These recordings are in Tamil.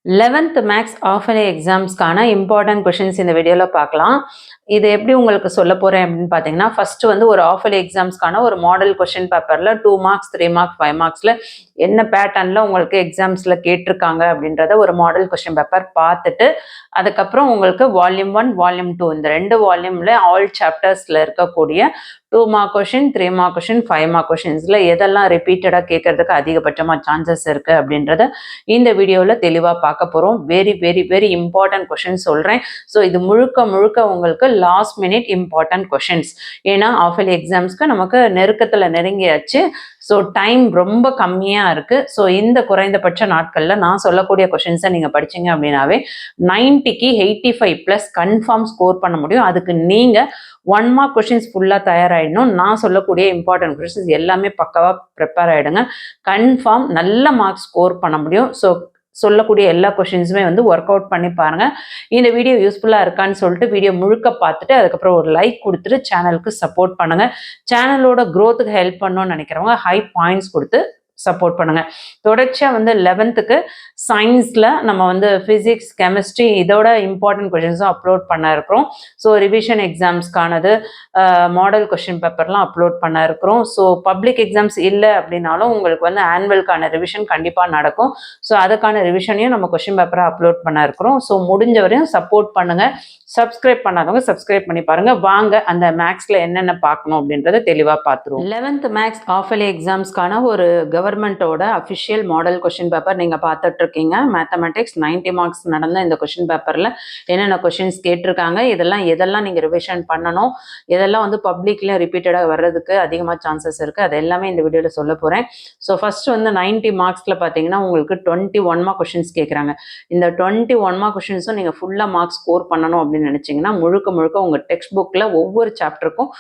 11th மேக்ஸ் ஆஃபலி எக்ஸாம்ஸ்க்கான இம்பார்ட்டன்ட் கொஷின்ஸ் இந்த வீடியோவில் பார்க்கலாம். இது எப்படி உங்களுக்கு சொல்ல போகிறேன் அப்படின்னு பார்த்தீங்கன்னா, ஃபஸ்ட்டு வந்து ஒரு ஆஃபலி எக்ஸாம்ஸ்க்கான ஒரு மாடல் கொஷின் பேப்பரில் 2 மார்க்ஸ் 3 மார்க்ஸ் 5 மார்க்ஸில் என்ன பேட்டர்னில் உங்களுக்கு எக்ஸாம்ஸில் கேட்டிருக்காங்க அப்படின்றத ஒரு மாடல் கொஷின் பேப்பர் பார்த்துட்டு, அதுக்கப்புறம் உங்களுக்கு வால்யூம் 1 வால்யூம் 2 இந்த 2 வால்யூமில் ஆல் சாப்டர்ஸில் இருக்கக்கூடிய 2 mark question 3 mark question 5 mark கொஷின்ஸில் எதெல்லாம் ரிப்பீட்டடாக கேட்கறதுக்கு அதிகபட்சமாக சான்சஸ் இருக்குது அப்படின்றத இந்த வீடியோவில் தெளிவாக பார்க்க போகிறோம். Very very very important question சொல்கிறேன். ஸோ இது முழுக்க முழுக்க உங்களுக்கு லாஸ்ட் மினிட் இம்பார்ட்டன்ட் கொஷின்ஸ். ஏன்னா ஆஃபலி எக்ஸாம்ஸ்க்கு நமக்கு நெருக்கத்தில் நெருங்கியாச்சு. ஸோ டைம் ரொம்ப கம்மியாக இருக்குது. ஸோ இந்த குறைந்தபட்ச நாட்களில் நான் சொல்லக்கூடிய கொஷின்ஸை நீங்கள் படிச்சிங்க அப்படின்னாவே 90க்கு 85+ கன்ஃபார்ம் ஸ்கோர் பண்ண முடியும். அதுக்கு நீங்கள் 1 மார்க் கொஷின்ஸ் ஃபுல்லாக தயாராகிடணும். நான் சொல்லக்கூடிய இம்பார்ட்டன்ட் கொஷின்ஸ் எல்லாமே பக்காவாக ப்ரிப்பேர் ஆகிடுங்க. கன்ஃபார்ம் நல்ல மார்க் ஸ்கோர் பண்ண முடியும். ஸோ சொல்லக்கூடிய எல்லா கொஷின்ஸுமே வந்து ஒர்க் அவுட் பண்ணி பாருங்கள். இந்த வீடியோ யூஸ்ஃபுல்லாக இருக்கான்னு சொல்லிட்டு வீடியோ முழுக்க பார்த்துட்டு அதுக்கப்புறம் ஒரு லைக் கொடுத்துட்டு சேனலுக்கு சப்போர்ட் பண்ணுங்கள். சேனலோட க்ரோத்துக்கு ஹெல்ப் பண்ணணும்னு நினைக்கிறவங்க ஹை பாயிண்ட்ஸ் கொடுத்து சப்போர்ட் பண்ணுங்கள். தொடர்ச்சியாக வந்து 11th சயின்ஸில் நம்ம வந்து ஃபிசிக்ஸ் கெமிஸ்ட்ரி இதோட இம்பார்ட்டன்ட் கொஷின்ஸும் அப்லோட் பண்ண இருக்கிறோம். ஸோ ரிவிஷன் எக்ஸாம்ஸ்க்கானது மாடல் கொஷின் பேப்பர்லாம் அப்லோட் பண்ண இருக்கிறோம். ஸோ பப்ளிக் எக்ஸாம்ஸ் இல்லை அப்படின்னாலும் உங்களுக்கு வந்து ஆனுவலுக்கான ரிவிஷன் கண்டிப்பாக நடக்கும். ஸோ அதுக்கான ரிவிஷனையும் நம்ம கொஷின் பேப்பரை அப்லோட் பண்ண இருக்கிறோம். ஸோ முடிஞ்ச வரையும் சப்போர்ட் பண்ணுங்கள். சப்ஸ்கிரைப் பண்ணாதவங்க சப்ஸ்கிரைப் பண்ணி பாருங்கள். வாங்க அந்த மேக்ஸில் என்னென்ன பார்க்கணும் அப்படின்றத தெளிவாக பார்த்துருவோம். 11th மேக்ஸ் ஆஃபலி எக்ஸாம்ஸ்க்கான ஒரு கவர்மெண்ட்டோட அஃபிஷியல் மாடல் கொஷின் பேப்பர் நீங்கள் பார்த்துட்டு இருக்கீங்க. மேத்தமெட்டிக்ஸ் 90 மார்க்ஸ் நடந்த இந்த கொஷின் பேப்பரில் என்னென்ன கொஷின்ஸ் கேட்டிருக்காங்க, எதெல்லாம் நீங்கள் ரிவிஷன் பண்ணணும், எதெல்லாம் வந்து பப்ளிக்ல ரிப்பீட்டடாக வர்றதுக்கு அதிகமாக சான்சஸ் இருக்குது, அது எல்லாமே இந்த வீடியோவில் சொல்ல போகிறேன். ஸோ ஃபர்ஸ்ட் வந்து 90 மார்க்ஸில் பார்த்தீங்கன்னா உங்களுக்கு 21 மார்க் கொஷின்ஸ் கேட்குறாங்க. இந்த 21 மார்க் கொஷின்ஸும் நீங்கள் ஃபுல்லாக மார்க்ஸ் ஸ்கோர் பண்ணணும் அப்படின்னு நினச்சிங்கன்னா முழுக்க முழுக்க உங்கள் டெக்ஸ்ட் புக்கில் ஒவ்வொரு சாப்டருக்கும்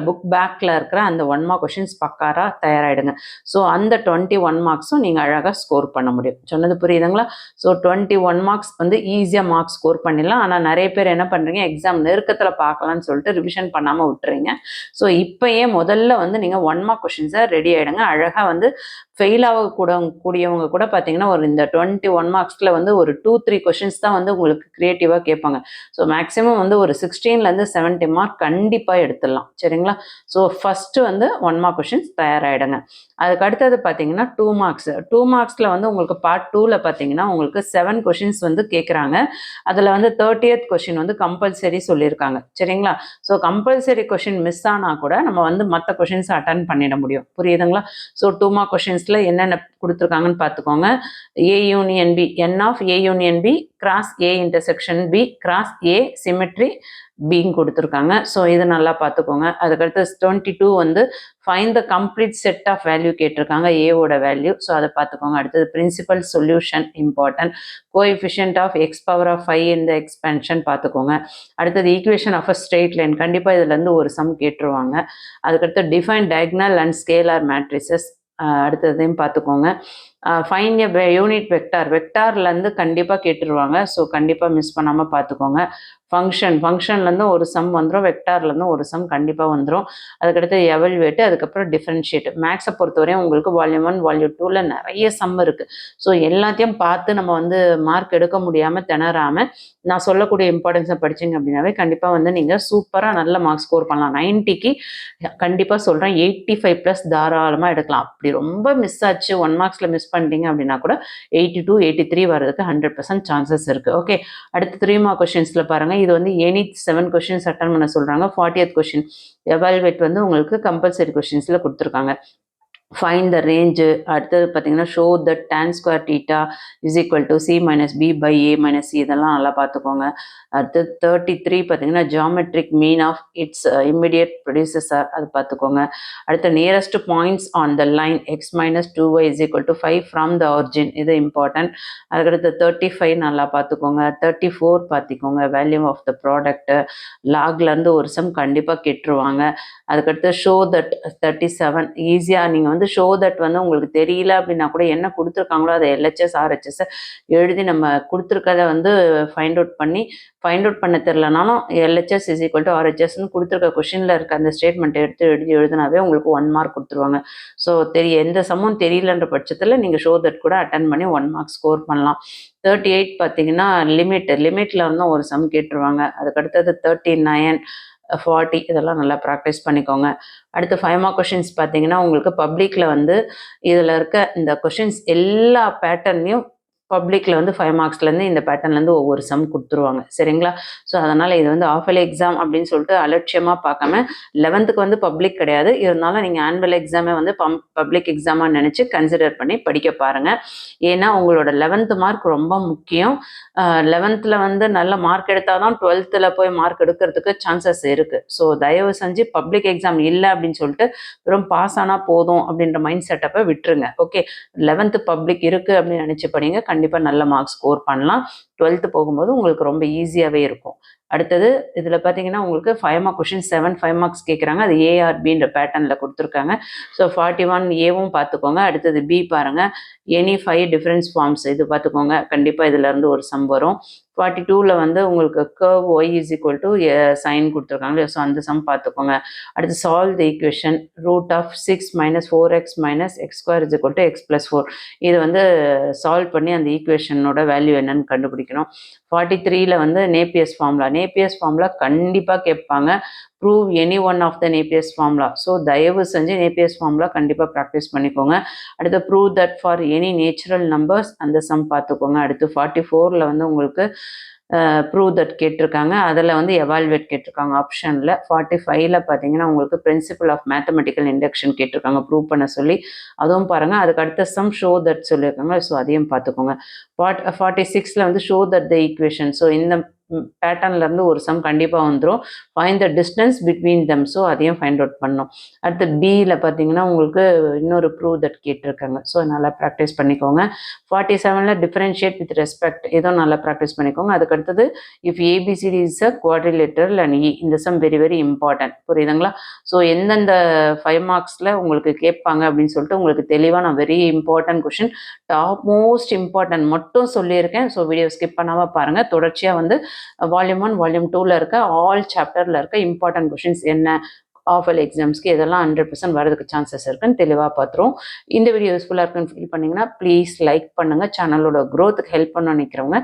புக் பேக்கில் இருக்கிற அந்த 1 மார்க் கொஷின்ஸ் பக்காராக தயாராகிடுங்க. ஸோ அந்த 21 மார்க்ஸும் நீங்கள் அழகாக ஸ்கோர் பண்ண முடியும். சொன்னது புரியுதுங்களா? ஸோ 21 மார்க்ஸ் வந்து ஈஸியாக மார்க்ஸ் ஸ்கோர் பண்ணிடலாம். ஆனால் நிறைய பேர் என்ன பண்ணுறீங்க, எக்ஸாம் நெருக்கத்தில் பார்க்கலான்னு சொல்லிட்டு ரிவிஷன் பண்ணாமல் விட்டுறீங்க. ஸோ இப்போயே முதல்ல வந்து நீங்கள் 1 மார்க் கொஷின்ஸை ரெடி ஆகிடுங்க. அழகாக வந்து ஃபெயில் கூடியவங்க கூட பார்த்தீங்கன்னா ஒரு இந்த 21 மார்க்ஸில் வந்து ஒரு 2-3 கொஷின்ஸ் தான் வந்து உங்களுக்கு க்ரியேட்டிவாக கேட்பாங்க. ஸோ மேக்ஸிமம் வந்து ஒரு 16லேருந்து 70 மார்க் கண்டிப்பாக எடுத்துடலாம். சரிங்களா? ஸோ ஃபஸ்ட்டு வந்து 1 மார்க் கொஷின்ஸ் தயாராகிடுங்க. அதுக்கு அடுத்தது பார்த்தீங்கன்னா 2 மார்க்ஸில் வந்து உங்களுக்கு பார்ட் 2ல் பார்த்தீங்கன்னா உங்களுக்கு 7 கொஷின்ஸ் வந்து கேட்குறாங்க. அதில் வந்து 30th கொஷின் வந்து கம்பல்சரி சொல்லியிருக்காங்க. சரிங்களா? ஸோ கம்பல்சரி கொஷின் மிஸ் ஆனால் கூட நம்ம வந்து மற்ற கொஷின்ஸ் அட்டன் பண்ணிட முடியும். புரியுதுங்களா? ஸோ 2 மார்க் கொஷின்ஸில் என்னென்ன கொடுத்துருக்காங்கன்னு பார்த்துக்கோங்க. A union B, N of A union B cross A intersection B cross A symmetry பின்னு கொடுத்துருக்காங்க. ஸோ இது நல்லா பார்த்துக்கோங்க. அதுக்கடுத்து 22 வந்து find the complete set of value கேட்டிருக்காங்க, ஏவோட வேல்யூ. ஸோ அதை பார்த்துக்கோங்க. அடுத்தது principal solution important. Coefficient of x⁵ இந்த எக்ஸ்பென்ஷன் பார்த்துக்கோங்க. அடுத்தது equation of a straight line, கண்டிப்பாக இதுலேருந்து ஒரு சம் கேட்டுருவாங்க. அதுக்கடுத்து define diagonal and scalar matrices அடுத்ததையும் பார்த்துக்கோங்க. ஃபைண்ட் எ யூனிட் வெக்டார்லேருந்து கண்டிப்பாக கேட்டுருவாங்க. ஸோ கண்டிப்பாக மிஸ் பண்ணாமல் பார்த்துக்கோங்க. ஃபங்க்ஷன்லேருந்து ஒரு சம் வந்துடும், வெக்டார்லேருந்து ஒரு சம் கண்டிப்பாக வந்துடும். அதுக்கடுத்து எவல்வேட்டு, அதுக்கப்புறம் டிஃப்ரென்ஷியேட். மேக்ஸை பொறுத்தவரையும் உங்களுக்கு வால்யூம் 1 வால்யூம் 2ல் நிறைய சம் இருக்குது. ஸோ எல்லாத்தையும் பார்த்து நம்ம வந்து மார்க் எடுக்க முடியாமல் திணறாமல் நான் சொல்லக்கூடிய இம்பார்ட்டன்ஸை படிச்சிங்க அப்படின்னாவே கண்டிப்பாக வந்து நீங்கள் சூப்பராக நல்ல மார்க் ஸ்கோர் பண்ணலாம். 90க்கு கண்டிப்பாக சொல்கிறேன் 85+ தாராளமாக எடுக்கலாம். அப்படி ரொம்ப மிஸ் ஆச்சு 1 மார்க்ஸில் மிஸ் பண்ணிட்டீங்க அப்படின்னா கூட 82 83 வர்றதுக்கு 100% சான்சஸ் இருக்குது. ஓகே, அடுத்து 3 மார்க் கொஷின்ஸில் பாருங்கள். இது வந்து எனி 7 கொஷின்ஸ் அட்டன் பண்ண சொல்கிறாங்க. 40th கொஷின் எவால்வேட் வந்து உங்களுக்கு கம்பல்சரி கொஷின்ஸில் கொடுத்துருக்காங்க. Find the range. அடுத்தது பார்த்தீங்கன்னா show the tan square theta is equal to C minus B by A minus C, இதெல்லாம் நல்லா பார்த்துக்கோங்க. அடுத்தது 33 பார்த்தீங்கன்னா geometric mean of its immediate producer, அது பார்த்துக்கோங்க. அடுத்த nearest points on the line x minus 2y is equal to 5 from the origin, இது இம்பார்ட்டன்ட். அதுக்கடுத்து 35 நல்லா பார்த்துக்கோங்க. 34 பார்த்துக்கோங்க வேல்யூ ஆஃப் த ப்ராடக்ட்டு, லாக்லேருந்து ஒரு சம் கண்டிப்பாக கெட்டுருவாங்க. அதுக்கடுத்து ஷோ தட் 37 ஈஸியாக நீங்கள் வந்து வந்து ஷோ தட் வந்து உங்களுக்கு தெரியல அப்படின்னா கூட என்ன கொடுத்துருக்காங்களோ அதை எல்ஹெச்எஸ் ஆர்ஹெச்எஸ் எழுதி நம்ம கொடுத்துருக்கத வந்து ஃபைண்ட் அவுட் பண்ண தெரிலனாலும் எல்ஹெச்எஸ் இஸ் ஈக்குவல் டு ஆர்ஹெச்எஸ்ன்னு கொடுத்துருக்க கொஷினில் இருக்க அந்த ஸ்டேட்மெண்ட் எடுத்து எழுதினாவே உங்களுக்கு 1 மார்க் கொடுத்துருவாங்க. ஸோ எந்த சம்மும் தெரியலன்ற பட்சத்தில் நீங்கள் ஷோ தட் கூட அட்டன் பண்ணி 1 மார்க் ஸ்கோர் பண்ணலாம். 38 பார்த்தீங்கன்னா லிமிட்டில் வந்து ஒரு சம் கேட்டுருவாங்க. அதுக்கடுத்தது 39, 40 இதெல்லாம் நல்லா ப்ராக்டிஸ் பண்ணிக்கோங்க. அடுத்து 5 மார்க் கொஷின்ஸ் பார்த்தீங்கன்னா உங்களுக்கு பப்ளிக்கில் வந்து இதில் இருக்க இந்த கொஷின்ஸ் எல்லா பேட்டர்னையும் பப்ளிக்கில் வந்து 5 மார்க்ஸ்லேருந்து இந்த பேட்டர்ன்லேருந்து ஒவ்வொரு சம் கொடுத்துருவாங்க. சரிங்களா? ஸோ அதனால் இது வந்து ஆஃப் இயர்லி எக்ஸாம் அப்படின்னு சொல்லிட்டு அலட்சியமாக பார்க்காம 11th வந்து பப்ளிக் கிடையாது, இருந்தாலும் நீங்கள் ஆனுவல் எக்ஸாமே வந்து பப்ளிக் எக்ஸாமாக நினச்சி கன்சிடர் பண்ணி படிக்க பாருங்கள். ஏன்னா உங்களோட 11th மார்க் ரொம்ப முக்கியம். 11th வந்து நல்ல மார்க் எடுத்தால் தான் 12th போய் மார்க் எடுக்கிறதுக்கு சான்சஸ் இருக்குது. ஸோ தயவு செஞ்சு பப்ளிக் எக்ஸாம் இல்லை அப்படின்னு சொல்லிட்டு வெறும் பாஸ் ஆனால் போதும் அப்படின்ற மைண்ட் செட்டப்பை விட்டுருங்க. ஓகே, 11th பப்ளிக் இருக்குது அப்படின்னு நினச்சி படிங்க, கண்டிப்பாக நல்ல மார்க் ஸ்கோர் பண்ணலாம். 12th போகும்போது உங்களுக்கு ரொம்ப ஈஸியாகவே இருக்கும். அடுத்தது இதில் பார்த்தீங்கன்னா உங்களுக்கு 5 மார்க் கொஷின் 5 மார்க்ஸ் கேட்குறாங்க. அது ஏஆர்பின்ற பேட்டர்னில் கொடுத்துருக்காங்க. ஸோ 41 ஏவும் பார்த்துக்கோங்க. அடுத்தது பி பாருங்கள், எனி 5 டிஃப்ரென்ஸ் ஃபார்ம்ஸ் இது பார்த்துக்கோங்க. கண்டிப்பாக இதிலேருந்து ஒரு சம் வரும். 42ல் வந்து உங்களுக்கு curve y is equal to sine கொடுத்துருக்காங்க. ஸோ அந்த சம் பார்த்துக்கோங்க. அடுத்து solve the equation √6 - 4x - x² is equal to x+4. இது வந்து சால்வ் பண்ணி அந்த ஈக்குவேஷனோட வேல்யூ என்னன்னு கண்டுபிடிக்கணும். 43ல் வந்து நேப்பியர்ஸ் ஃபார்முலா கண்டிப்பாக கேட்பாங்க. Prove any one of the Napier's formula. So தயவு செஞ்சு நேப்பியர்ஸ் ஃபார்முலா கண்டிப்பாக ப்ராக்டிஸ் பண்ணிக்கோங்க. அடுத்து prove that for any natural numbers அந்த சம் பார்த்துக்கோங்க. அடுத்து 44ல் வந்து உங்களுக்கு ப்ரூவ் தட் கேட்டிருக்காங்க. அதில் வந்து எவால்வேட் கேட்டிருக்காங்க ஆப்ஷனில். 45ல் பார்த்தீங்கன்னா உங்களுக்கு பிரின்சிபல் ஆஃப் மேத்தமெட்டிக்கல் இண்டக்ஷன் கேட்டிருக்காங்க ப்ரூவ் பண்ண சொல்லி, அதுவும் பாருங்கள். அதுக்கு அடுத்த சம் ஷோ தட் சொல்லியிருக்காங்க. ஸோ அதையும் பார்த்துக்கோங்க. 46ல் வந்து show that the equation. So இந்த பேட்டர்ன்லேருந்து ஒரு சம் கண்டிப்பாக வந்துடும். Find the distance between them. So அதையும் ஃபைண்ட் அவுட் பண்ணணும். அடுத்து பியில் பார்த்தீங்கன்னா உங்களுக்கு இன்னொரு ப்ரூவ் தட் கேட்டிருக்காங்க. ஸோ நல்லா ப்ராக்டிஸ் பண்ணிக்கோங்க. 47ல் டிஃபரன்ஷியேட் வித் ரெஸ்பெக்ட், இதுவும் நல்லா ப்ராக்டிஸ் பண்ணிக்கோங்க. அதுக்கு அடுத்தது if ABCD is a quadrilateral and E, இந்த சம் வெரி வெரி இம்பார்ட்டன்ட். புரியுதுங்களா? ஸோ எந்தெந்த 5 மார்க்ஸில் உங்களுக்கு கேட்பாங்க அப்படின்னு சொல்லிட்டு உங்களுக்கு தெளிவாக நான் very important question, top most important மட்டும் சொல்லியிருக்கேன். ஸோ வீடியோ ஸ்கிப் பண்ணாமல் பாருங்கள். தொடர்ச்சியாக வந்து வால்யூம் 1 வால்யூம் 2ல் இருக்க ஆல் சாப்டரில் இருக்க இம்பார்ட்டன்ட் கொஷின்ஸ் என்ன, ஆஃப் இயர்லி எக்ஸாம்ஸ்க்கு இதெல்லாம் 100% வரதுக்கு சான்சஸ் இருக்குன்னு தெளிவாக பார்த்துருவோம். இந்த வீடியோ யூஸ்ஃபுல்லாக இருக்குன்னு ஃபீல் பண்ணிங்கன்னா ப்ளீஸ் லைக் பண்ணுங்கள். சேனலோட க்ரோத்துக்கு ஹெல்ப் பண்ண நினைக்கிறவங்க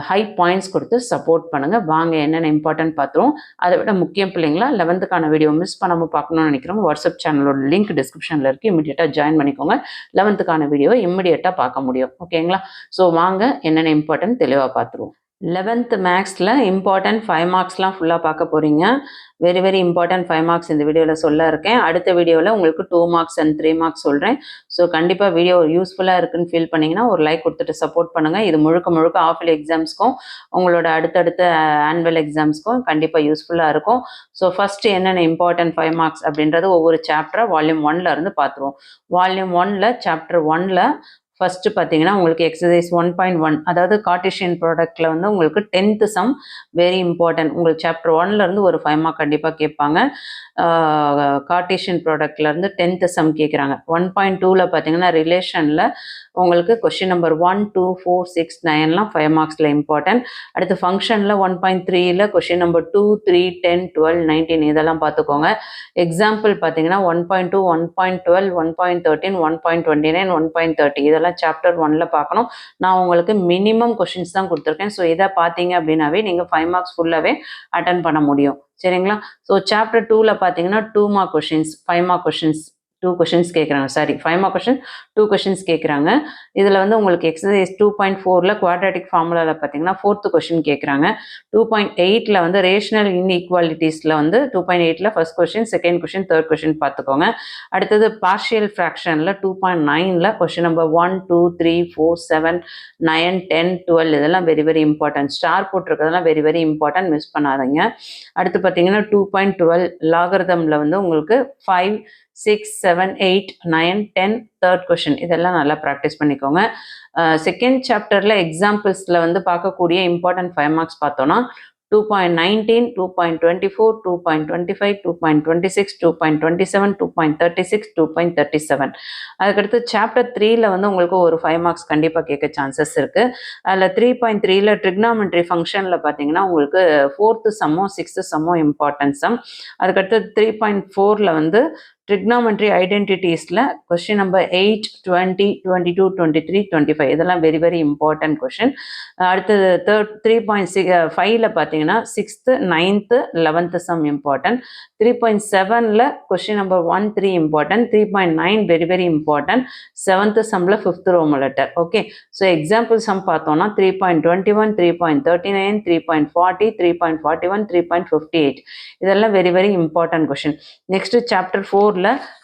ஹை பாயிண்ட்ஸ் கொடுத்து சப்போர்ட் பண்ணுங்கள். வாங்க என்னென்ன இம்பார்ட்டன்ட் பார்த்துருவோம். அதை விட முக்கியம் பிள்ளைங்களா 11th வீடியோ மிஸ் பண்ணாமல் பார்க்கணும்னு நினைக்கிறவங்க வாட்ஸ்அப் சேனலோட லிங்க் டிஸ்கிரிப்ஷனில் இருக்குது, இமிடியேட்டாக ஜாயின் பண்ணிக்கோங்க. 11th வீடியோவை இமிடியேட்டாக பார்க்க முடியும். ஓகேங்களா? ஸோ வாங்க என்னென்ன இம்பார்ட்டன்ட் தெளிவாக பார்த்துருவோம். 11th மேக்ஸில் இம்பார்ட்டன்ட் 5 மார்க்ஸ்லாம் ஃபுல்லாக பார்க்க போகிறீங்க. வெரி வெரி இம்பார்ட்டன்ட் 5 மார்க்ஸ் இந்த வீடியோவில் சொல்ல இருக்கேன். அடுத்த வீடியோவில் உங்களுக்கு 2 மார்க்ஸ் அண்ட் 3 மார்க்ஸ் சொல்கிறேன். ஸோ கண்டிப்பாக வீடியோ யூஸ்ஃபுல்லாக இருக்குன்னு ஃபீல் பண்ணிங்கன்னா ஒரு லைக் கொடுத்துட்டு சப்போர்ட் பண்ணுங்கள். இது முழுக்க ஆஃப் இயர்லி எக்ஸாம்ஸ்க்கும் உங்களோட அடுத்தடுத்த ஆனுவல் எக்ஸாம்ஸ்க்கும் கண்டிப்பாக யூஸ்ஃபுல்லாக இருக்கும். ஸோ ஃபஸ்ட்டு என்னென்ன இம்பார்ட்டன்ட் 5 மார்க்ஸ் அப்படின்றது ஒவ்வொரு சாப்டராக வால்யூம் 1ல் இருந்து பார்த்துருவோம். வால்யூம் 1ல் சாப்டர் 1ல் ஃபஸ்ட்டு பார்த்தீங்கன்னா உங்களுக்கு எக்ஸசைஸ் 1.1, அதாவது கார்ட்டீசியன் ப்ராடக்ட்டில் வந்து உங்களுக்கு 10th சம் வெரி இம்பார்ட்டன்ட். உங்களுக்கு சாப்டர் 1லேருந்து ஒரு 5 மார்க் கண்டிப்பாக கேட்பாங்க. கார்ட்டீசியன் ப்ராடக்ட்லேருந்து 10th சம் கேட்குறாங்க. 1.2ல் பார்த்தீங்கன்னா ரிலேஷனில் உங்களுக்கு கொஷின் நம்பர் 1, 2, 4, 6, 9லாம் 5 மார்க்ஸில் இம்பார்ட்டன்ட். அடுத்து ஃபங்க்ஷனில் 1.3ல் கொஷின் நம்பர் 2, 3, 10, 12, 19 இதெல்லாம் பார்த்துக்கோங்க. எக்ஸாம்பிள் பார்த்தீங்கன்னா 1.2, 1.12, 1.13, 1.29, 1.30 இதெல்லாம் சாப்டர் 1ல் பார்க்கணும். நான் உங்களுக்கு மினிமம் கொஷின்ஸ் தான் கொடுத்துருக்கேன். ஸோ இதை பார்த்தீங்க அப்படின்னாவே நீங்கள் 5 மார்க்ஸ் ஃபுல்லாகவே அட்டன் பண்ண முடியும். சரிங்களா? ஸோ சாப்டர் 2ல் பார்த்தீங்கன்னா 2 mark questions, 5 mark questions 2 questions கேட்குறாங்க. 5 மார்க் கொஷின் 2 கொஷின்ஸ் கேட்குறாங்க. இதில் வந்து உங்களுக்கு எக்ஸசைஸ் 2.4ல் குவாட்ராட்டிக் ஃபார்முலாவில் பார்த்தீங்கன்னா 4th கொஷின் கேட்குறாங்க. 2.8ல் வந்து ரேஷனல் இன்இக்வாலிட்டிஸில் வந்து 2.8ல் first question, second question, third question பார்த்துக்கோங்க. அடுத்தது பார்ஷியல் ஃப்ராக்ஷனில் 2.9ல் கொஷின் நம்பர் 1, 2, 3, 4, 7, 9, 10, 12 இதெல்லாம் வெரி வெரி இம்பார்ட்டன்ட். ஸ்டார் போட்டிருக்கிறதெல்லாம் வெரி வெரி இம்பார்ட்டன்ட், மிஸ் பண்ணாதீங்க. அடுத்து பார்த்தீங்கன்னா 2.12 லாகரிதமில் வந்து உங்களுக்கு 5, 6, 7, 8, 9, 10 தேர்ட் கொஷின் இதெல்லாம் நல்லா ப்ராக்டிஸ் பண்ணிக்கோங்க. செகண்ட் சாப்டரில் எக்ஸாம்பிள்ஸில் வந்து பார்க்கக்கூடிய இம்பார்ட்டன்ட் 5 மார்க்ஸ் பார்த்தோன்னா 2.19, 2.24, 2.25, 2.26, 2.27, 2.36, 2.37. அதுக்கடுத்து சாப்டர் 3ல வந்து உங்களுக்கு ஒரு 5 மார்க்ஸ் கண்டிப்பாக கேட்க சான்சஸ் இருக்குது. அதில் 3.3ல ட்ரிக்னாமெட்ரி ஃபங்க்ஷனில் பார்த்தீங்கன்னா உங்களுக்கு 4th சம்மும் 6th சம்மும் இம்பார்ட்டன்ட் சம். அதுக்கடுத்து 3.4ல வந்து trigonometry ஐடென்டிட்டிஸில் கொஸ்டின் நம்பர் 8, 20, 22, 23, 25 இதெல்லாம் வெரி வெரி இம்பார்ட்டன்ட் கொஷின். அடுத்தது 3.5ல பார்த்தீங்கன்னா 6th, 9th, 11th sum important. 3.7ல question number 1, 3 important. 3.9 very very important. 7th சம்மில் 5th Roman letter. Okay, so example sum பார்த்தோம்னா 3.21, 3.39, 3.40, 3.41, 3.58 இதெல்லாம் very very important question. Next chapter 4ல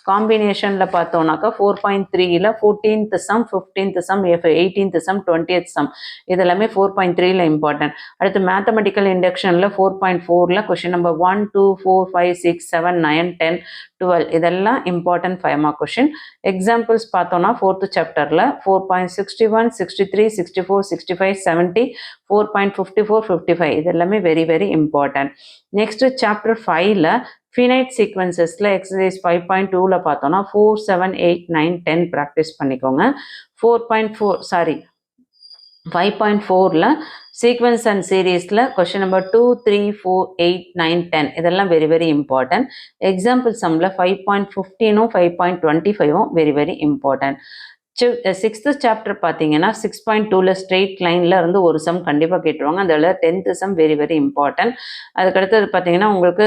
காம்பினேஷனில் பார்த்தோம்னாக்கா 4.3ல 14th sum, 15th sum, 18th sum, 20th sum இதெல்லாமே 4.3ல இம்பார்ட்டன்ட். அடுத்து மேத்தமெட்டிக்கல் இண்டக்ஷனில் 4.4ல கொஷின் நம்பர் 1, 2, 4, 5, 6, 7, 9, 10, 12 இதெல்லாம் இம்பார்ட்டன்ட் 5 மார்க் கொஷின். எக்ஸாம்பிள்ஸ் பார்த்தோம்னா 4th சாப்டரில் 4.61, 63, 64, 65, 70, 4.54, 55 இதெல்லாமே very very important. Next chapter 5ல ஃபினைட் சீக்வன்சஸில் எக்ஸசைஸ் 5.2ல பார்த்தோன்னா 4, 7, 8, 9, 10 ப்ராக்டிஸ் பண்ணிக்கோங்க. 5.4ல சீக்வன்ஸ் அண்ட் சீரீஸில் கொஷின் நம்பர் 2, 3, 4, 8, 9, 10 இதெல்லாம் வெரி வெரி இம்பார்ட்டன்ட். எக்ஸாம்பிள் சம்மில் 5.15ம் 5.25ம் very very important. 6th chapter பார்த்தீங்கன்னா 6.2ல ஸ்ட்ரெயிட் லைனில் இருந்து ஒரு சம் கண்டிப்பாக கேட்டுருவாங்க. அதில் 10th some very very important. அதுக்கடுத்தது பார்த்தீங்கன்னா உங்களுக்கு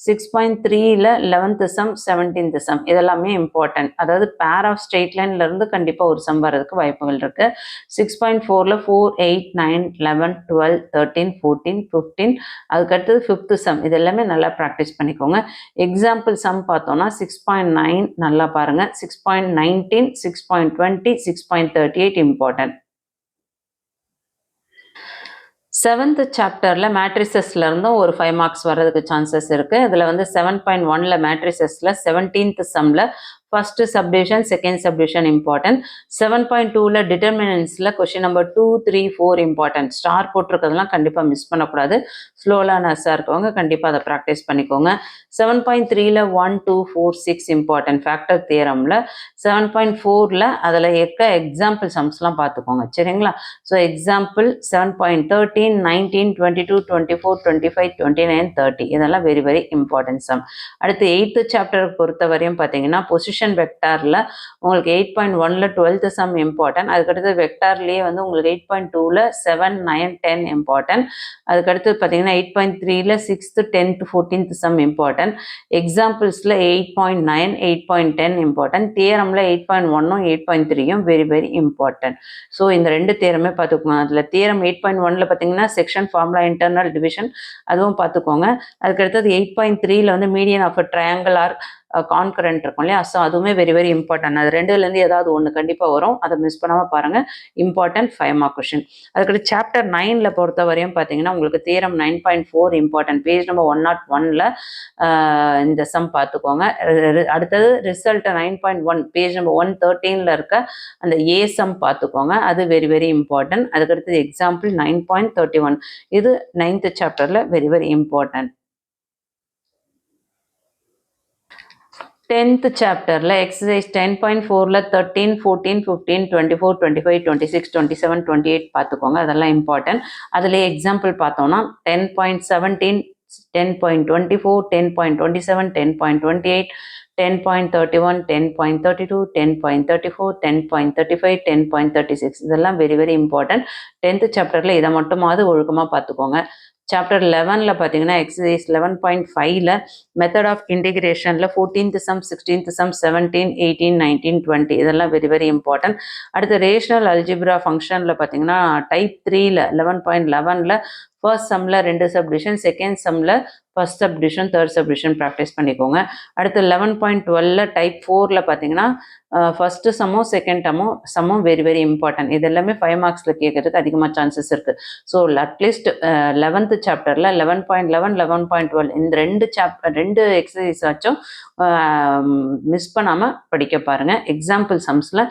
6.3ல 11th சம், 17th சம் இதெல்லாமே இம்பார்ட்டன்ட். அதாவது பேர் ஆஃப் ஸ்ட்ரெயிட் லைன்ல இருந்து கண்டிப்பாக ஒரு சம் வர்றதுக்கு வாய்ப்புகள் இருக்கு. 6.4ல 4, 8, 9, 11, 12, 13, 14, 15 அதுக்கடுத்தது 5th சம் இதெல்லாமே நல்லா ப்ராக்டிஸ் பண்ணிக்கோங்க. எக்ஸாம்பிள் சம் பார்த்தோம்னா 6.9 நல்லா பாருங்க, 6.19, 6.20, 6.38 இம்பார்ட்டன்ட். 7th சாப்டரில் மேட்ரிசஸ்ல இருந்தும் ஒரு 5 மார்க்ஸ் வர்றதுக்கு சான்சஸ் இருக்குது. இதில் வந்து 7.1ல மேட்ரிசஸில் 17th சம்மில் first subdivision, second subdivision important. 7.2ல டிட்டர்மினன்ஸில் கொஷின் நம்பர் 2, 3, 4 இம்பார்ட்டன்ட். ஸ்டார் போட்டிருக்கிறதுலாம் கண்டிப்பாக மிஸ் பண்ணக்கூடாது. ஸ்லோலானஸாக இருக்கவங்க கண்டிப்பாக அதை ப்ராக்டிஸ் பண்ணிக்கோங்க. 7.3ல 1, 2, 4, 6 இம்பார்ட்டன்ட் ஃபேக்டர் தியரமில். 7.4ல அதில் எக்ஸாம்பிள் சம்ஸ்லாம் பார்த்துக்கோங்க சரிங்களா. ஸோ எக்ஸாம்பிள் 7.13, 19, 22, 24, 25, 29, 30 இதெல்லாம் வெரி வெரி இம்பார்ட்டன்ட் சம். அடுத்து 8th சாப்டர் பொறுத்த வரையும் பார்த்தீங்கன்னா பொசிஷன் வெக்டாரில் உங்களுக்கு 8.1ல 12th சம் இம்பார்ட்டன்ட். அதுக்கடுத்து வெக்டார்லேயே வந்து உங்களுக்கு 8.2ல 7, 9, 10 இம்பார்ட்டன்ட். அதுக்கடுத்து பார்த்தீங்கன்னா 8.3ல 6th, 10th, 14th sum important. எக்ஸாம்பிள்ஸில் 8.9, 8.10 இம்பார்ட்டன்ட். தியரமில் 8.1ம் 8.3யும் வெரி வெரி இம்பார்ட்டன்ட். ஸோ இந்த ரெண்டு தியரமே பார்த்துக்கோங்க. அதில் தியரம் 8.1ல பார்த்தீங்கன்னா செக்ஷன் ஃபார்முலா இன்டர்னல் டிவிஷன் அதுவும் பார்த்துக்கோங்க. அதுக்கடுத்தது 8.3ல வந்து median of a triangle are concurrent இருக்கும் இல்லையா. ஸோ அதுவுமே வெரி வெரி இம்பார்ட்டன்ட். அது ரெண்டுலேருந்து ஏதாவது ஒன்று கண்டிப்பாக வரும், அதை மிஸ் பண்ணாமல் பாருங்கள். Important 5 mark question. அதுக்கடுத்து சாப்டர் 9ல பொறுத்த வரையும் பார்த்தீங்கன்னா உங்களுக்கு தியரம் 9.4 இம்பார்ட்டன்ட். பேஜ் நம்பர் 101ல இந்த சம் பார்த்துக்கோங்க. அடுத்தது ரிசல்ட் 9.1 பேஜ் நம்பர் 113ல இருக்க அந்த ஏ சம் பார்த்துக்கோங்க, அது வெரி வெரி இம்பார்ட்டன்ட். அதுக்கடுத்தது எக்ஸாம்பிள் 9.31 இது 9th சாப்டரில் வெரி வெரி இம்பார்ட்டன்ட். 10th சாப்டரில் எக்ஸசைஸ் 10.4ல 13, 14, 15, 24, 25, 26, 27, 28 பார்த்துக்கோங்க, அதெல்லாம் இம்பார்ட்டன்ட். அதுலேயே எக்ஸாம்பிள் பார்த்தோம்னா 10.17, 10.24, 10.27, 10.28, 10.31, 10.32, 10.34, 10.35, 10.36 இதெல்லாம் வெரி வெரி இம்பார்ட்டன்ட். 10th சாப்டரில் இதை மட்டுமாவது ஒழுக்கமாக பார்த்துக்கோங்க. சாப்டர் 11ல பார்த்தீங்கன்னா எக்ஸசைஸ் 11.5ல மெத்தட் ஆஃப் இன்டிகிரேஷனில் 14th சம், 16th சம், 17, 18, 19, 20 இதெல்லாம் வெரி வெரி இம்பார்ட்டன்ட். அடுத்து ரேஷனல் அல்ஜிப்ரா ஃபங்க்ஷனில் பார்த்தீங்கன்னா டைப் 3ல 11.11ல ஃபர்ஸ்ட் சம்மில் 2 சப்டிவிஷன், செகண்ட் சம்மில் first subdivision, third subdivision practice பண்ணிக்கோங்க. அடுத்து 11.12ல டைப் 4ல பார்த்தீங்கன்னா ஃபர்ஸ்ட் சம்மும் செகண்ட் சம்மும் வெரி வெரி இம்பார்ட்டன்ட். இது எல்லாமே 5 மார்க்ஸில் கேட்கறதுக்கு அதிகமாக சான்சஸ் இருக்குது. ஸோ அட்லீஸ்ட் 11th சாப்டரில் 11.11, 11.12 இந்த ரெண்டு எக்ஸசைஸ் ஆச்சும் மிஸ் பண்ணாமல் படிக்க பாருங்கள். Example சம்ஸில்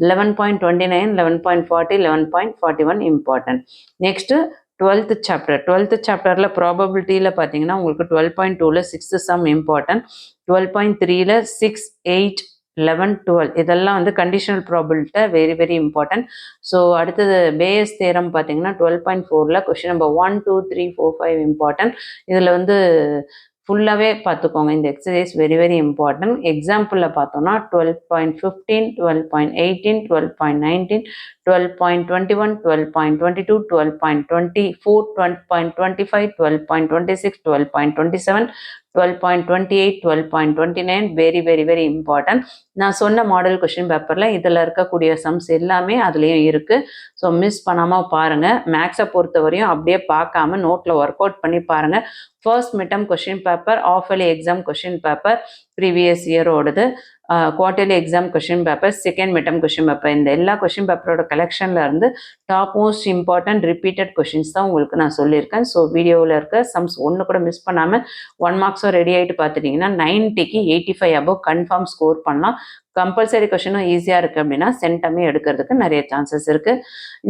11.29, 11.40, 11.41 important. நெக்ஸ்ட்டு 12th சாப்டரில் ப்ராபபிலிட்டியில் பார்த்தீங்கன்னா உங்களுக்கு 12.2ல 6th சம் இம்பார்ட்டன்ட், 12.3ல 6, 8, 11, 12 இதெல்லாம் வந்து conditional probability very very important. So அடுத்தது பேயஸ் தேரம் பார்த்தீங்கன்னா 12.4ல கொஷின் நம்பர் 1, 2, 3, 4, 5 இம்பார்ட்டன்ட். இதில் வந்து ஃபுல்லாகவே பார்த்துக்கோங்க. இந்த எக்ஸசைஸ் வெரி வெரி இம்பார்ட்டன்ட். எக்ஸாம்பிளில் பார்த்தோம்னா 12.15, 12.18, 12.19, 12.21, 12.22, 12.24, 12.25, 12.26, 12.27, 12.28, 12.29 வெரி வெரி வெரி இம்பார்ட்டன்ட். நான் சொன்ன மாடல் கொஷின் பேப்பரில் இதில் இருக்கக்கூடிய சம்ஸ் எல்லாமே அதுலேயும் இருக்குது. ஸோ மிஸ் பண்ணாமல் பாருங்கள். மேக்ஸை பொறுத்தவரையும் அப்படியே பார்க்காம நோட்டில் ஒர்க் அவுட் பண்ணி பாருங்கள். First midterm question paper, half yearly exam question paper previous இயரோடது, quarterly exam question paper, second midterm question paper, இந்த எல்லா கொஷின் பேப்பரோட கலெக்ஷனில் இருந்து top most important repeated questions தான் உங்களுக்கு நான் சொல்லியிருக்கேன். ஸோ வீடியோவில் இருக்க சம்ஸ் ஒன்று கூட மிஸ் பண்ணாமல் 1 மார்க்ஸோ ரெடி ஆகிட்டு பார்த்துட்டிங்கன்னா 90க்கு 85 அபவ் கன்ஃபார்ம் ஸ்கோர் பண்ணலாம். கம்பல்சரி கொஷினும் ஈஸியாக இருக்குது அப்படின்னா சென்டமே எடுக்கிறதுக்கு நிறைய சான்சஸ் இருக்குது.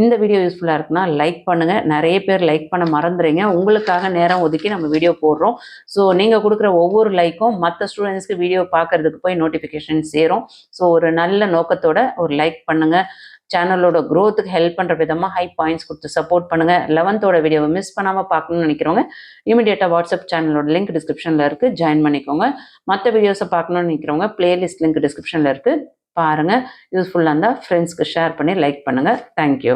இந்த வீடியோ யூஸ்ஃபுல்லாக இருக்குன்னா லைக் பண்ணுங்கள். நிறைய பேர் லைக் பண்ண மறந்துடுங்க. உங்களுக்காக நேரம் ஒதுக்கி நம்ம வீடியோ போடுறோம். ஸோ நீங்கள் கொடுக்குற ஒவ்வொரு லைக்கும் மற்ற ஸ்டூடெண்ட்ஸ்க்கு வீடியோ பார்க்குறதுக்கு போய் நோட்டிஃபிகேஷன் சேரும். ஸோ ஒரு நல்ல நோக்கத்தோட ஒரு லைக் பண்ணுங்கள். சேனலோட க்ரோத்துக்கு ஹெல்ப் பண்ணுற விதமாக ஹை பாயிண்ட்ஸ் கொடுத்து சப்போர்ட் பண்ணுங்கள். 11th வீடியோவை மிஸ் பண்ணாமல் பார்க்கணும்னு நினைக்கிறவங்க இமீடியட்டாக வாட்ஸ்அப் சேனலோட லிங்க் டிஸ்கிரிப்ஷனில் இருக்குது, ஜாயின் பண்ணிக்கோங்க. மற்ற வீடியோஸை பார்க்கணும்னு நினைக்கிறவங்க பிளேலிஸ்ட் லிங்க் டிஸ்கிரிப்ஷனில் இருக்குது, பாருங்கள். யூஸ்ஃபுல்லாக இருந்தால் ஃப்ரெண்ட்ஸ்க்கு ஷேர் பண்ணி லைக் பண்ணுங்கள். தேங்க்யூ.